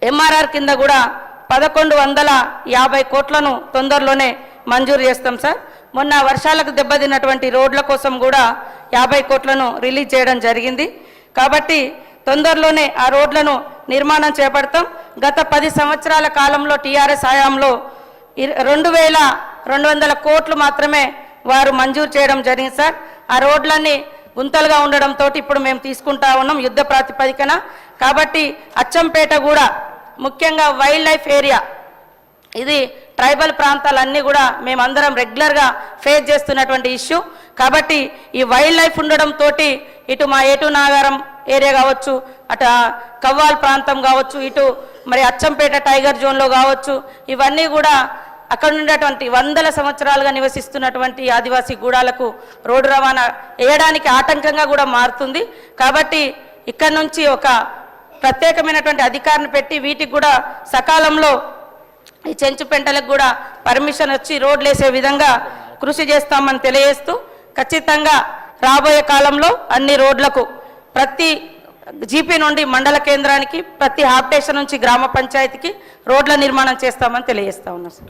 MRR కింద కూడా 1150 కోట్లను తొందరలోనే మంజూరు చేస్తాం సార్. మొన్న వర్షాలకు దెబ్బతిన్నటువంటి రోడ్ల కోసం కూడా 50 కోట్లను రిలీజ్ చేయడం జరిగింది. కాబట్టి తొందరలోనే ఆ రోడ్లను నిర్మాణం చేపడతాం. గత 10 సంవత్సరాల కాలంలో టీఆర్ఎస్ హయాంలో 2200 కోట్లు మాత్రమే వారు మంజూరు చేయడం జరిగింది సార్. ఆ రోడ్లన్నీ గుంతలుగా ఉండడంతో ఇప్పుడు మేము తీసుకుంటా ఉన్నాం యుద్ధ ప్రాతిపదికన. కాబట్టి అచ్చంపేట కూడా ముఖ్యంగా వైల్డ్ లైఫ్ ఏరియా, ఇది ట్రైబల్ ప్రాంతాలన్నీ కూడా మేమందరం రెగ్యులర్గా ఫేస్ చేస్తున్నటువంటి ఇష్యూ. కాబట్టి ఈ వైల్డ్ లైఫ్ ఉండడంతో ఇటు మా ఏటు నాగారం ఏరియా కావచ్చు, అటు కవ్వాల్ ప్రాంతం కావచ్చు, ఇటు మరి అచ్చంపేట టైగర్ జోన్లో కావచ్చు, ఇవన్నీ కూడా అక్కడ ఉండేటువంటి వందల సంవత్సరాలుగా నివసిస్తున్నటువంటి ఆదివాసీ గూడాలకు రోడ్డు రవాణా వేయడానికి ఆటంకంగా కూడా మారుతుంది. కాబట్టి ఇక్కడ నుంచి ఒక ప్రత్యేకమైనటువంటి అధికారిని పెట్టి వీటికి కూడా సకాలంలో ఈ చెంచుపెంటలకు కూడా పర్మిషన్ వచ్చి రోడ్లు వేసే విధంగా కృషి చేస్తామని తెలియజేస్తూ, ఖచ్చితంగా రాబోయే కాలంలో అన్ని రోడ్లకు ప్రతి జీపీ నుండి మండల కేంద్రానికి, ప్రతి హాఫ్ స్టేషన్ నుంచి గ్రామ పంచాయతీకి రోడ్ల నిర్మాణం చేస్తామని తెలియజేస్తా ఉన్నాం సార్.